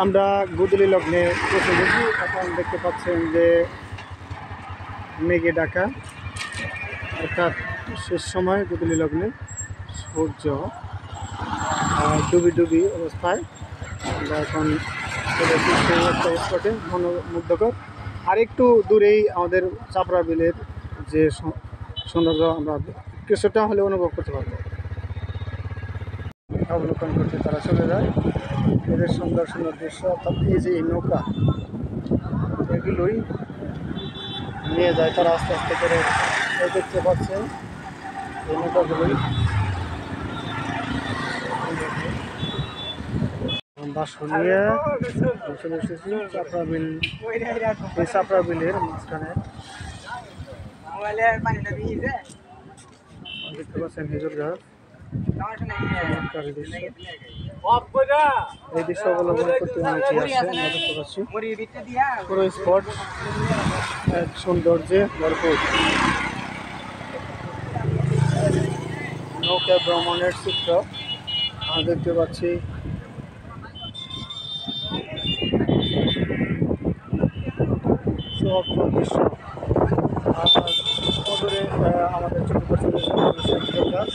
আমরা গোধূলি লগ্নে পৌঁছে গেছি। এখন দেখতে পাচ্ছেন যে মেঘে ঢাকা, অর্থাৎ শেষ সময় গোধূলি লগ্নে সূর্য ডুবি ডুবি অবস্থায় আমরা এখন একটা স্পটে মনোমুগ্ধকর। আর একটু দূরেই আমাদের চাপড়া বিলের যে সৌন্দর্য আমরা কিছুটা হলে অনুভব করতে পারবো। অবলোকন করতে তারা চলে যায়, এদের সুন্দর সুন্দর দৃশ্য। অর্থাৎ এই যে নৌকা, এগুলোই নিয়ে যায় তারা আস্তে আস্তে করে। দেখতে পাচ্ছেন এই নৌকাগুলোই বাসন নিয়ে চলে এসেছি চাপড়া বিল। এই চাপড়া বিলের মাঝখানে দেখতে পাচ্ছেন খেজুর গাছ। এই দৃশ্য অবলম্বন করতে অনেকেই আসছে, দেখতে পাচ্ছি পুরো স্পট এক সৌন্দর্যে ভরপুর। নৌকা ভ্রমণের চিত্র আমরা দেখতে পাচ্ছি। দৃশ্য আমাদের চোখে পড়ছে গাছ।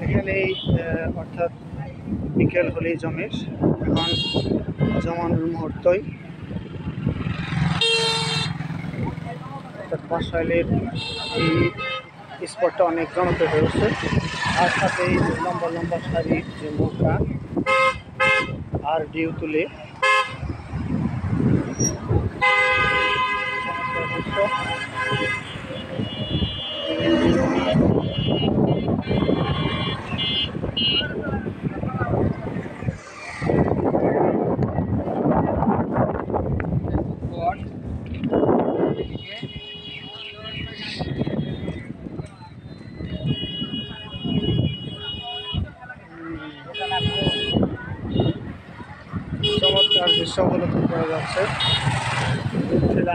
এখানেই অর্থাৎ বিকেল হলেই জমে, এখন জমানোর মুহূর্তই। অর্থাৎ বাসাইলের এই স্পটটা অনেক জনপ্রিয় হয়ে উঠছে। আর সাথে এই লম্বা লম্বা সারির যে নৌকা আর ঢেউ তুলে চমৎকার দৃশ্য অবলোকন করা যাচ্ছে।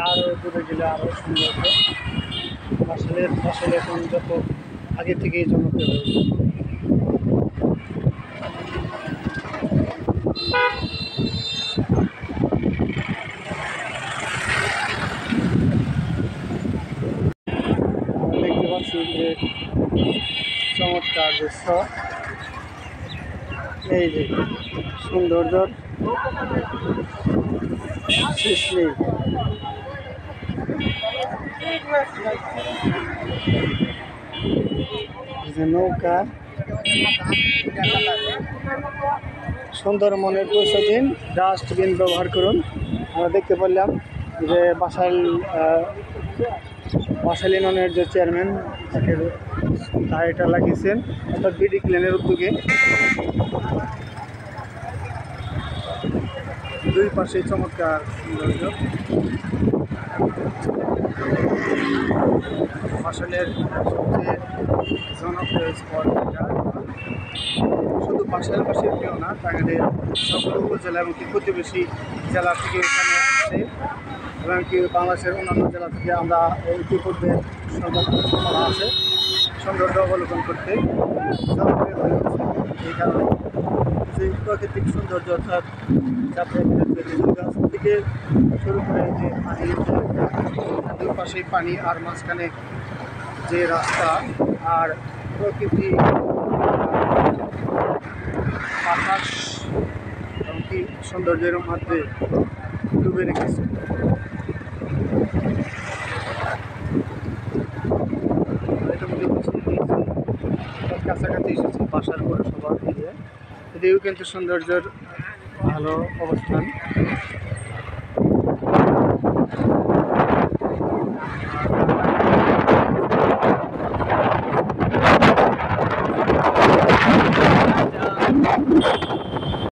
আরও দূরে গেলে আরও সুন্দর। আসলে এখন যত আগে থেকেই জনপ্রিয় হয়েছে। দেখতে পাচ্ছি যে চমৎকার দৃশ্য, এই যে সৌন্দর্য শেষ নেই। যে নৌকা সুন্দর মনের পরিচয় দিন, ডাস্টবিন ব্যবহার করুন। আমরা দেখতে পারলাম যে বাসাইল ইউনিয়নের যে চেয়ারম্যান তারা এটা লাগিয়েছেন, অর্থাৎ বিডি ক্লিনের উদ্যোগে। দুই পাশে চমৎকার সৌন্দর্য। বাসাইলের সবচেয়ে জনপ্রিয় স্পট এটা। শুধু বাসাইলবাসীর প্রিয় না, টাঙ্গাইলের সকল উপজেলা এবং প্রতিবেশী জেলা থেকে এখানে আসছে, এবং কি বাংলাদেশের অন্যান্য জেলা থেকে আমরা ইতিপূর্বে করা আছে সৌন্দর্য অবলোকন করতে জনপ্রিয় হয়ে উঠছে। এই কারণে যে প্রাকৃতিক সৌন্দর্য, অর্থাৎ চাপড়া খেজুর গাছ থেকে শুরু করে যে পানির দুই পাশেই পানি, আর মাঝখানে যে রাস্তা আর প্রকৃতি, আকাশ এমনকি সৌন্দর্যের মধ্যে ডুবে রেখেছে। কাছাকাছি এসেছে বাসার পরে সবার মিলিয়ে, এদিকেও কিন্তু সৌন্দর্যের ভালো অবস্থান।